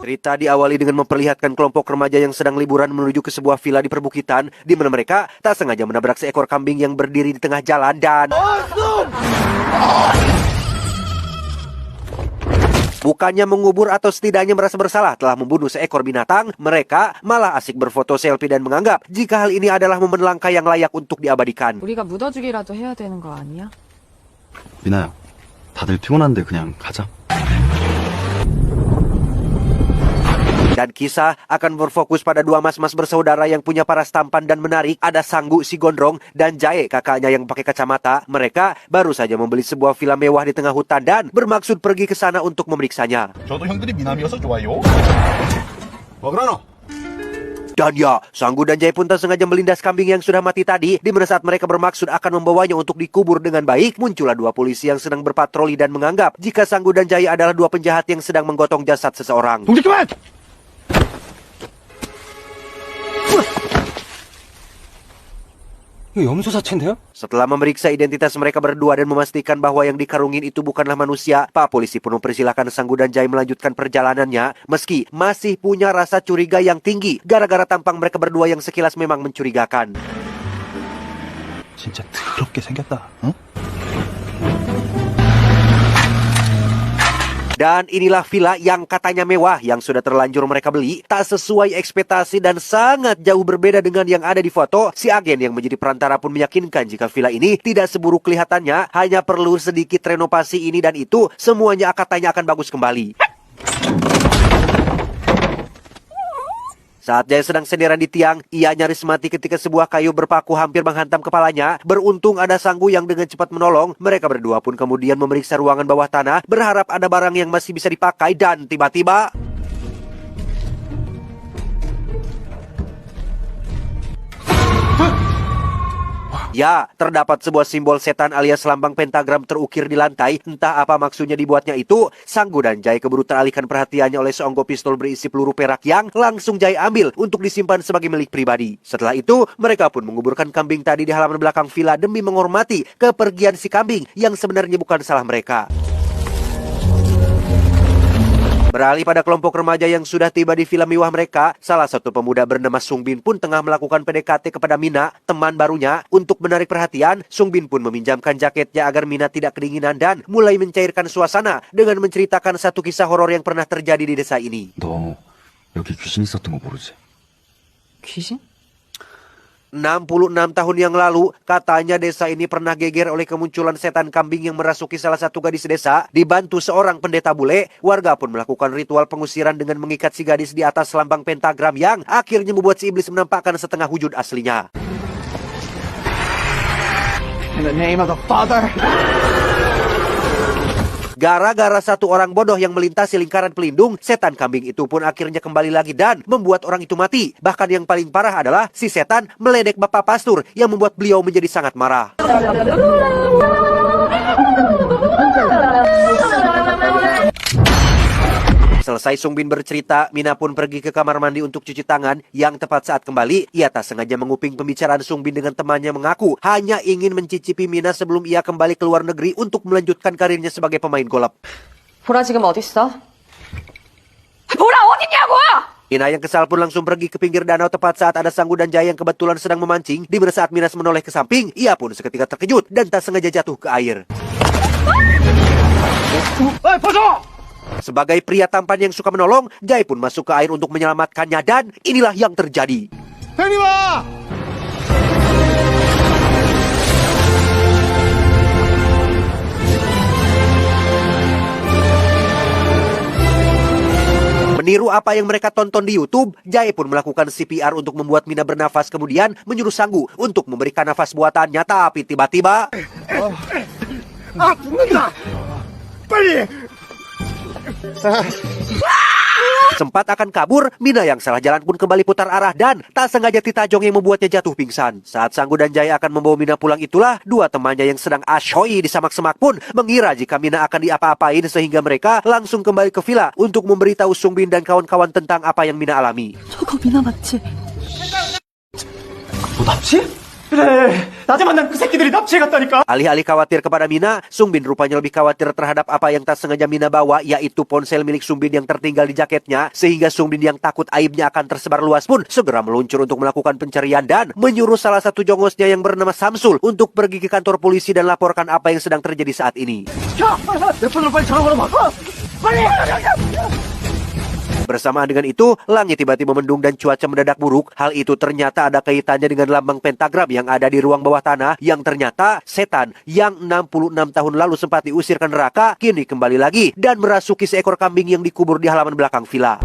Cerita diawali dengan memperlihatkan kelompok remaja yang sedang liburan menuju ke sebuah villa di perbukitan, di mana mereka tak sengaja menabrak seekor kambing yang berdiri di tengah jalan dan... Bukannya mengubur atau setidaknya merasa bersalah telah membunuh seekor binatang, mereka malah asik berfoto selfie dan menganggap jika hal ini adalah momen langka yang layak untuk diabadikan. 우리가 묻어주기라도 해야 되는 거 아니야? 미나야, 다들 피곤한데 그냥 가자. Dan kisah akan berfokus pada dua mas-mas bersaudara yang punya paras tampan dan menarik. Ada Sanggu si gondrong dan Jae kakaknya yang pakai kacamata. Mereka baru saja membeli sebuah villa mewah di tengah hutan dan bermaksud pergi ke sana untuk memeriksanya. 저도 형들이 미남이어서 좋아요. Dan ya, Sanggu dan Jae pun tak sengaja melindas kambing yang sudah mati tadi. Di mana saat mereka bermaksud akan membawanya untuk dikubur dengan baik, muncullah dua polisi yang sedang berpatroli dan menganggap jika Sanggu dan Jae adalah dua penjahat yang sedang menggotong jasad seseorang. Setelah memeriksa identitas mereka berdua dan memastikan bahwa yang dikarungin itu bukanlah manusia, Pak Polisi pun mempersilahkan Sanggu dan Jae melanjutkan perjalanannya, meski masih punya rasa curiga yang tinggi gara-gara tampang mereka berdua yang sekilas memang mencurigakan. 진짜 더럽게 생겼다. 응? Dan inilah villa yang katanya mewah yang sudah terlanjur mereka beli, tak sesuai ekspektasi dan sangat jauh berbeda dengan yang ada di foto. Si agen yang menjadi perantara pun meyakinkan jika villa ini tidak seburuk kelihatannya, hanya perlu sedikit renovasi ini dan itu, semuanya katanya akan bagus kembali. Saat Jae sedang senderan di tiang, ia nyaris mati ketika sebuah kayu berpaku hampir menghantam kepalanya. Beruntung ada Sanggu yang dengan cepat menolong. Mereka berdua pun kemudian memeriksa ruangan bawah tanah, berharap ada barang yang masih bisa dipakai dan tiba-tiba... Ya, terdapat sebuah simbol setan alias lambang pentagram terukir di lantai. Entah apa maksudnya dibuatnya itu. Sanggu dan Jae keburu teralihkan perhatiannya oleh seonggok pistol berisi peluru perak yang langsung Jae ambil untuk disimpan sebagai milik pribadi. Setelah itu, mereka pun menguburkan kambing tadi di halaman belakang villa demi menghormati kepergian si kambing yang sebenarnya bukan salah mereka. Beralih pada kelompok remaja yang sudah tiba di villa mewah mereka, salah satu pemuda bernama Sung Bin pun tengah melakukan PDKT kepada Mina, teman barunya. Untuk menarik perhatian, Sung Bin pun meminjamkan jaketnya agar Mina tidak kedinginan dan mulai mencairkan suasana dengan menceritakan satu kisah horor yang pernah terjadi di desa ini. 너 여기 귀신 있었던 거 모르지? 귀신? 66 tahun yang lalu, katanya desa ini pernah geger oleh kemunculan setan kambing yang merasuki salah satu gadis desa. Dibantu seorang pendeta bule, warga pun melakukan ritual pengusiran dengan mengikat si gadis di atas lambang pentagram yang akhirnya membuat si iblis menampakkan setengah wujud aslinya. In the name of the Father. Gara-gara satu orang bodoh yang melintasi lingkaran pelindung, setan kambing itu pun akhirnya kembali lagi dan membuat orang itu mati. Bahkan yang paling parah adalah si setan meledek Bapak Pastur yang membuat beliau menjadi sangat marah. Selesai Sung Bin bercerita, Mina pun pergi ke kamar mandi untuk cuci tangan. Yang tepat saat kembali, ia tak sengaja menguping pembicaraan Sung Bin dengan temannya mengaku hanya ingin mencicipi Mina sebelum ia kembali ke luar negeri untuk melanjutkan karirnya sebagai pemain golf. 보라 지금 어딨어? 보라 어딨냐고! Mina yang kesal pun langsung pergi ke pinggir danau tepat saat ada Sanggu dan Jae yang kebetulan sedang memancing. Di mana saat Minas menoleh ke samping, ia pun seketika terkejut dan tak sengaja jatuh ke air. Sebagai pria tampan yang suka menolong, Jae pun masuk ke air untuk menyelamatkannya dan inilah yang terjadi. Meniru apa yang mereka tonton di YouTube, Jae pun melakukan CPR untuk membuat Mina bernafas, kemudian menyuruh Sanggu untuk memberikan nafas buatannya, tapi tiba-tiba... Sempat akan kabur, Mina yang salah jalan pun kembali putar arah dan tak sengaja Titajong yang membuatnya jatuh pingsan. Saat Sanggu dan Jae akan membawa Mina pulang itulah, dua temannya yang sedang asyoi di samak-semak pun mengira jika Mina akan diapa-apain sehingga mereka langsung kembali ke villa untuk memberitahu Sung Bin dan kawan-kawan tentang apa yang Mina alami. 저거 미나 맞지? 너 납치? 그래, 낮에 만난 그 새끼들이 납치해갔다니까. Alih-alih khawatir kepada Mina, Sungbin rupanya lebih khawatir terhadap apa yang tak sengaja Mina bawa, yaitu ponsel milik Sungbin yang tertinggal di jaketnya, sehingga Sungbin yang takut aibnya akan tersebar luas pun segera meluncur untuk melakukan pencarian dan menyuruh salah satu jongosnya yang bernama Samsul untuk pergi ke kantor polisi dan laporkan apa yang sedang terjadi saat ini. 야, 내 폰으로 빨리 전화 걸어 바꿔. 빨리. Bersamaan dengan itu, langit tiba-tiba mendung dan cuaca mendadak buruk. Hal itu ternyata ada kaitannya dengan lambang pentagram yang ada di ruang bawah tanah, yang ternyata setan yang 66 tahun lalu sempat diusir ke neraka, kini kembali lagi dan merasuki seekor kambing yang dikubur di halaman belakang villa.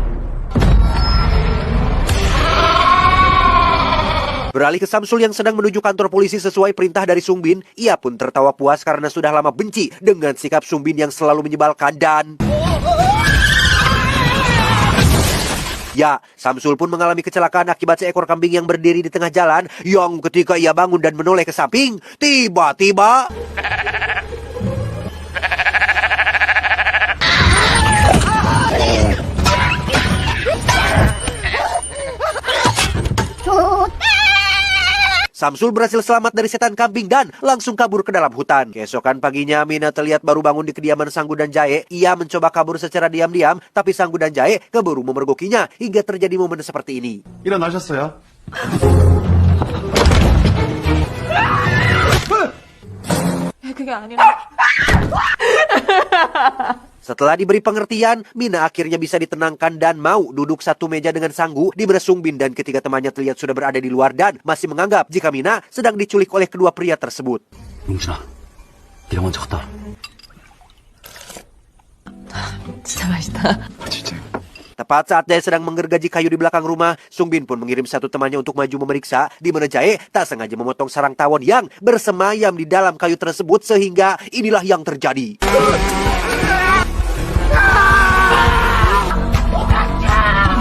Beralih ke Samsul yang sedang menuju kantor polisi sesuai perintah dari Sungbin, ia pun tertawa puas karena sudah lama benci dengan sikap Sungbin yang selalu menyebalkan dan... Ya, Samsul pun mengalami kecelakaan akibat seekor kambing yang berdiri di tengah jalan, yang ketika ia bangun dan menoleh ke samping, tiba-tiba... Samsul berhasil selamat dari setan kambing dan langsung kabur ke dalam hutan. Keesokan paginya, Mina terlihat baru bangun di kediaman Sanggu dan Jae. Ia mencoba kabur secara diam-diam, tapi Sanggu dan Jae keburu memergokinya hingga terjadi momen seperti ini. 일어나셨어요? 그게 아니라. Setelah diberi pengertian, Mina akhirnya bisa ditenangkan dan mau duduk satu meja dengan Sanggu, di mana Sungbin dan ketiga temannya terlihat sudah berada di luar dan masih menganggap jika Mina sedang diculik oleh kedua pria tersebut. 용준아, 네가 먼저 갔다 와. 진짜 맛있다. 진짜. Tepat saat Jae sedang menggergaji kayu di belakang rumah, Sungbin pun mengirim satu temannya untuk maju memeriksa, di mana Jae tak sengaja memotong sarang tawon yang bersemayam di dalam kayu tersebut, sehingga inilah yang terjadi.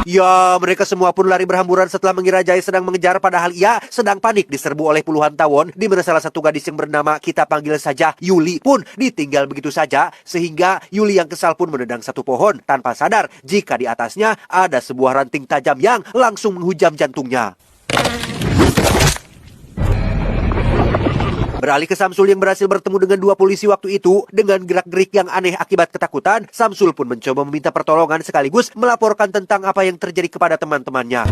Ya, mereka semua pun lari berhamburan setelah mengira Jae sedang mengejar, padahal ia sedang panik diserbu oleh puluhan tawon, di mana salah satu gadis yang bernama kita panggil saja Yuli pun ditinggal begitu saja, sehingga Yuli yang kesal pun menendang satu pohon tanpa sadar jika di atasnya ada sebuah ranting tajam yang langsung menghujam jantungnya. Beralih ke Samsul yang berhasil bertemu dengan dua polisi waktu itu, dengan gerak-gerik yang aneh akibat ketakutan, Samsul pun mencoba meminta pertolongan sekaligus melaporkan tentang apa yang terjadi kepada teman-temannya.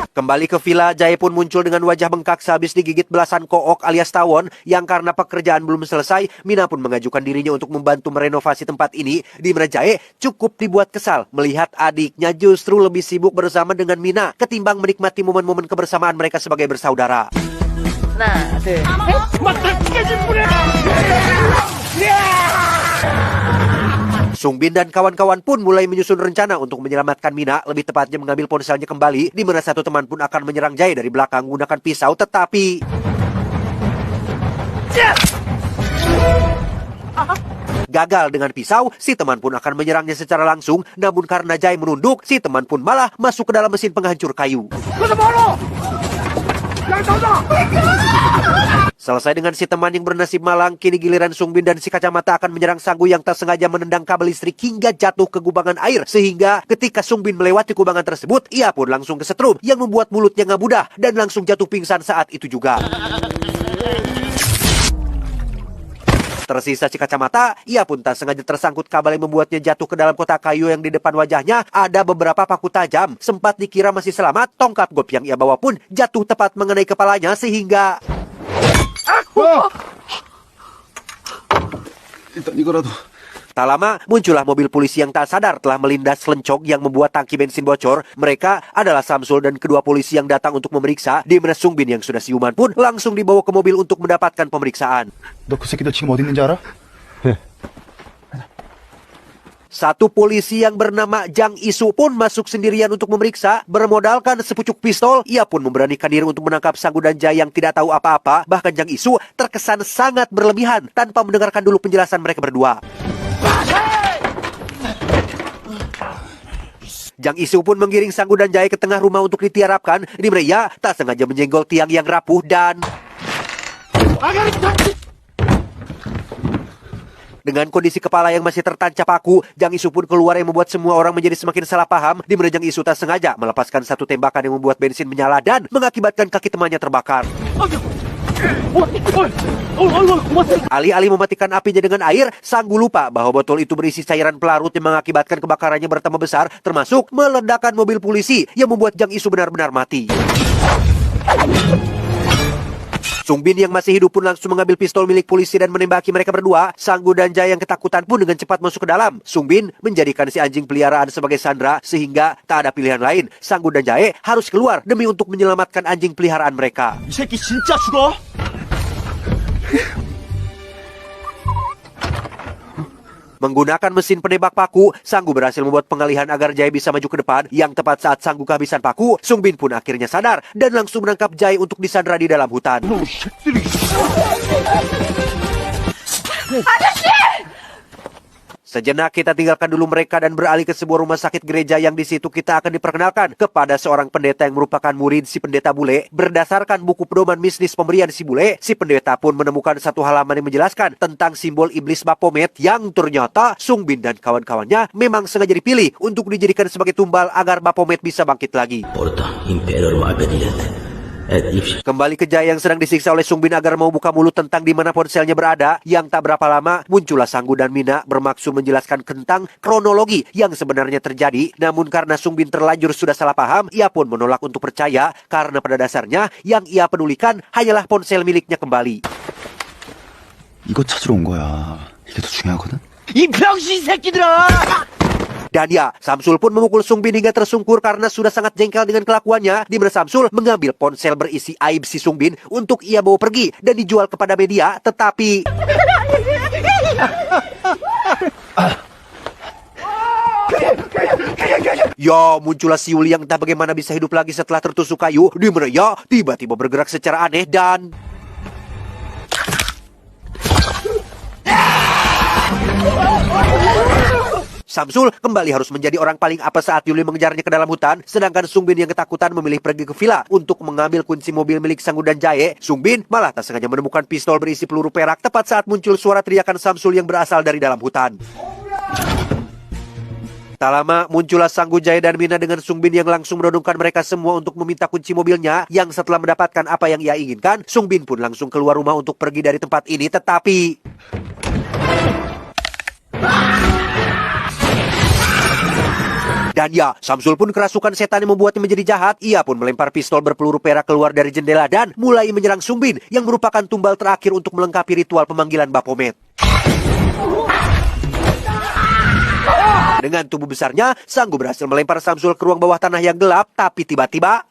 Kembali ke villa, Jae pun muncul dengan wajah bengkak sehabis digigit belasan kook alias tawon, yang karena pekerjaan belum selesai, Mina pun mengajukan dirinya untuk membantu merenovasi tempat ini, di mana Jae cukup dibuat kesal melihat adiknya justru lebih sibuk bersama dengan Mina ketimbang menikmati momen-momen kebersamaan mereka sebagai bersaudara. 하나, 둘, Sungbin dan kawan-kawan pun mulai menyusun rencana untuk menyelamatkan Mina, lebih tepatnya mengambil ponselnya kembali, di mana satu teman pun akan menyerang Jae dari belakang menggunakan pisau, tetapi... Gagal dengan pisau, si teman pun akan menyerangnya secara langsung, namun karena Jae menunduk, si teman pun malah masuk ke dalam mesin penghancur kayu. Selesai dengan si teman yang bernasib malang, kini giliran Sungbin dan si kacamata akan menyerang Sanggu yang tak sengaja menendang kabel listrik hingga jatuh ke kubangan air, sehingga ketika Sungbin melewati kubangan tersebut, ia pun langsung kesetrum yang membuat mulutnya ngabudah dan langsung jatuh pingsan saat itu juga. Tersisa si kacamata, ia pun tak sengaja tersangkut kabel yang membuatnya jatuh ke dalam kotak kayu yang di depan wajahnya ada beberapa paku tajam. Sempat dikira masih selamat, tongkat golf yang ia bawa pun jatuh tepat mengenai kepalanya sehingga... 일단 이거라도. Tak lama, muncullah mobil polisi yang tak sadar telah melindas lencok yang membuat tangki bensin bocor. Mereka adalah Samsul dan kedua polisi yang datang untuk memeriksa, di mana Sungbin yang sudah siuman pun langsung dibawa ke mobil untuk mendapatkan pemeriksaan. 너 그 새끼들 지금 어디 있는지 알아? Satu polisi yang bernama Jang Isu pun masuk sendirian untuk memeriksa. Bermodalkan sepucuk pistol, ia pun memberanikan diri untuk menangkap Sanggu dan Jae yang tidak tahu apa-apa. Bahkan Jang Isu terkesan sangat berlebihan tanpa mendengarkan dulu penjelasan mereka berdua. Jang Isu pun menggiring Sanggu dan Jae ke tengah rumah untuk ditiarapkan, di mana ia tak sengaja menyenggol tiang yang rapuh dan... Dengan kondisi kepala yang masih tertancap paku, Jang Isu pun keluar yang membuat semua orang menjadi semakin salah paham, di mana Jang Isu tak sengaja melepaskan satu tembakan yang membuat bensin menyala dan mengakibatkan kaki temannya terbakar. Alih-alih mematikan apinya dengan air, Sanggu lupa bahwa botol itu berisi cairan pelarut yang mengakibatkan kebakarannya bertambah besar, termasuk meledakkan mobil polisi yang membuat Jang Isu benar-benar mati. Sungbin yang masih hidup pun langsung mengambil pistol milik polisi dan menembaki mereka berdua. Sanggu dan Jaya yang ketakutan pun dengan cepat masuk ke dalam. Sungbin menjadikan si anjing peliharaan sebagai sandera sehingga tak ada pilihan lain. Sanggu dan Jaya harus keluar demi untuk menyelamatkan anjing peliharaan mereka. 이 새끼 진짜 죽어? Menggunakan mesin penembak paku, Sanggu berhasil membuat pengalihan agar Jaya bisa maju ke depan. Yang tepat saat Sanggu kehabisan paku, Sungbin pun akhirnya sadar dan langsung menangkap Jaya untuk disandera di dalam hutan. Sejenak kita tinggalkan dulu mereka dan beralih ke sebuah rumah sakit gereja yang di situ kita akan diperkenalkan kepada seorang pendeta yang merupakan murid si pendeta bule. Berdasarkan buku pedoman bisnis pemberian si bule, si pendeta pun menemukan satu halaman yang menjelaskan tentang simbol iblis Baphomet yang ternyata Sungbin dan kawan-kawannya memang sengaja dipilih untuk dijadikan sebagai tumbal agar Baphomet bisa bangkit lagi. Kembali ke Jaya yang sedang disiksa oleh Sungbin agar mau buka mulut tentang di mana ponselnya berada. Yang tak berapa lama muncullah Sanggu dan Mina bermaksud menjelaskan tentang kronologi yang sebenarnya terjadi. Namun karena Sungbin terlanjur sudah salah paham, ia pun menolak untuk percaya karena pada dasarnya yang ia pedulikan hanyalah ponsel miliknya kembali. 이거 찾으러 온 거야. 이게 더 중요하거든? 이 병신 새끼들아! Dan ya, Samsul pun memukul Sungbin hingga tersungkur karena sudah sangat jengkel dengan kelakuannya. Di mana Samsul mengambil ponsel berisi aib si Sungbin untuk ia bawa pergi dan dijual kepada media. Tetapi ya, muncullah si Yuli yang tak bagaimana bisa hidup lagi setelah tertusuk kayu. Di mana ya tiba-tiba bergerak secara aneh dan Samsul kembali harus menjadi orang paling apa saat Yuli mengejarnya ke dalam hutan, sedangkan Sungbin yang ketakutan memilih pergi ke villa untuk mengambil kunci mobil milik Sanggu dan Jaye. Sungbin malah tak sengaja menemukan pistol berisi peluru perak tepat saat muncul suara teriakan Samsul yang berasal dari dalam hutan. Tak lama muncullah Sanggu, Jaya dan Mina dengan Sungbin yang langsung menodongkan mereka semua untuk meminta kunci mobilnya. Yang setelah mendapatkan apa yang ia inginkan, Sungbin pun langsung keluar rumah untuk pergi dari tempat ini. Tetapi dan ya, Samsul pun kerasukan setan yang membuatnya menjadi jahat. Ia pun melempar pistol berpeluru perak keluar dari jendela dan mulai menyerang Sungbin yang merupakan tumbal terakhir untuk melengkapi ritual pemanggilan Baphomet. Dengan tubuh besarnya, Sanggu berhasil melempar Samsul ke ruang bawah tanah yang gelap. Tapi tiba-tiba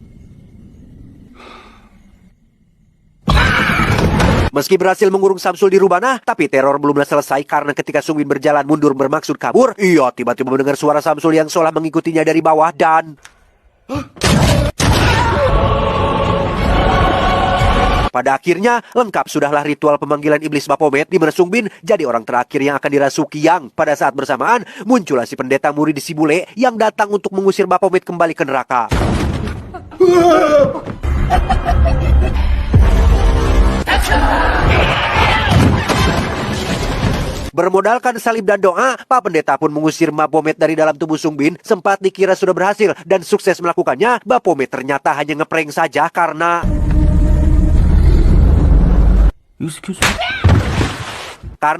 meski berhasil mengurung Samsul di rubana, tapi teror belumlah selesai karena ketika Sungbin berjalan mundur bermaksud kabur, ia tiba-tiba mendengar suara Samsul yang seolah mengikutinya dari bawah dan pada akhirnya lengkap sudahlah ritual pemanggilan iblis Baphomet di mana Sungbin jadi orang terakhir yang akan dirasuki. Yang pada saat bersamaan muncullah si pendeta murid si bule yang datang untuk mengusir Baphomet kembali ke neraka. Bermodalkan salib dan doa, Pak Pendeta pun mengusir Baphomet dari dalam tubuh Sungbin. Sempat dikira sudah berhasil dan sukses melakukannya, Baphomet ternyata hanya ngeprank saja karena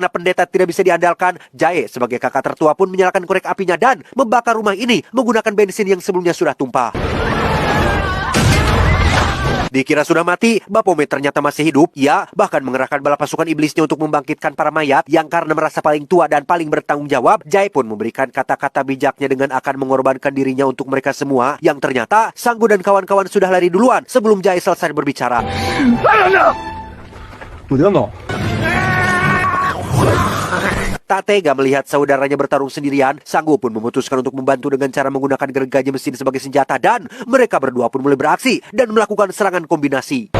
pendeta tidak bisa diandalkan. Jaye sebagai kakak tertua pun menyalakan korek apinya dan membakar rumah ini menggunakan bensin yang sebelumnya sudah tumpah. Dikira sudah mati, Baphomet ternyata masih hidup. Ia bahkan mengerahkan bala pasukan iblisnya untuk membangkitkan para mayat. Yang karena merasa paling tua dan paling bertanggung jawab, Jaya pun memberikan kata-kata bijaknya dengan akan mengorbankan dirinya untuk mereka semua. Yang ternyata Sanggu dan kawan-kawan sudah lari duluan sebelum Jaya selesai berbicara. Tak tega melihat saudaranya bertarung sendirian, Sanggu pun memutuskan untuk membantu dengan cara menggunakan gergaji mesin sebagai senjata dan mereka berdua pun mulai beraksi dan melakukan serangan kombinasi.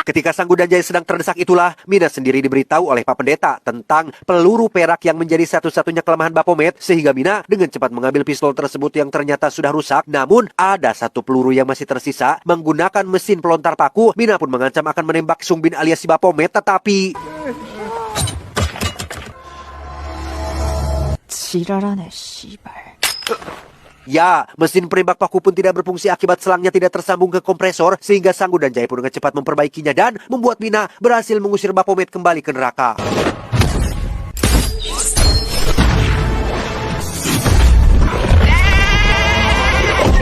Ketika Sanggu dan Jaya sedang terdesak itulah, Mina sendiri diberitahu oleh Pak Pendeta tentang peluru perak yang menjadi satu-satunya kelemahan Baphomet, sehingga Mina dengan cepat mengambil pistol tersebut yang ternyata sudah rusak. Namun, ada satu peluru yang masih tersisa. Menggunakan mesin pelontar paku, Mina pun mengancam akan menembak Sungbin alias si Baphomet, tetapi... 지랄하네, 씨발. Ya, mesin penembak paku pun tidak berfungsi akibat selangnya tidak tersambung ke kompresor, sehingga Sanggu dan Jaya pun dengan cepat memperbaikinya dan membuat Mina berhasil mengusir Baphomet kembali ke neraka.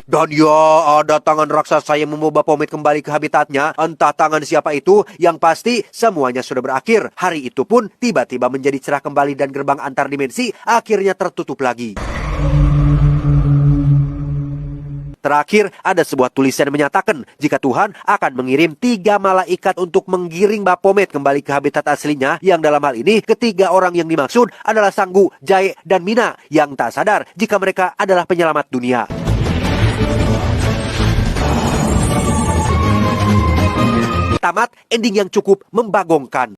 Dan ya, ada tangan raksasa yang membawa Baphomet kembali ke habitatnya. Entah tangan siapa itu, yang pasti semuanya sudah berakhir. Hari itu pun tiba-tiba menjadi cerah kembali dan gerbang antar dimensi akhirnya tertutup lagi. Terakhir, ada sebuah tulisan yang menyatakan jika Tuhan akan mengirim 3 malaikat untuk menggiring Baphomet kembali ke habitat aslinya, yang dalam hal ini ketiga orang yang dimaksud adalah Sanggu, Jaya, dan Mina yang tak sadar jika mereka adalah penyelamat dunia. Tamat ending yang cukup membagongkan.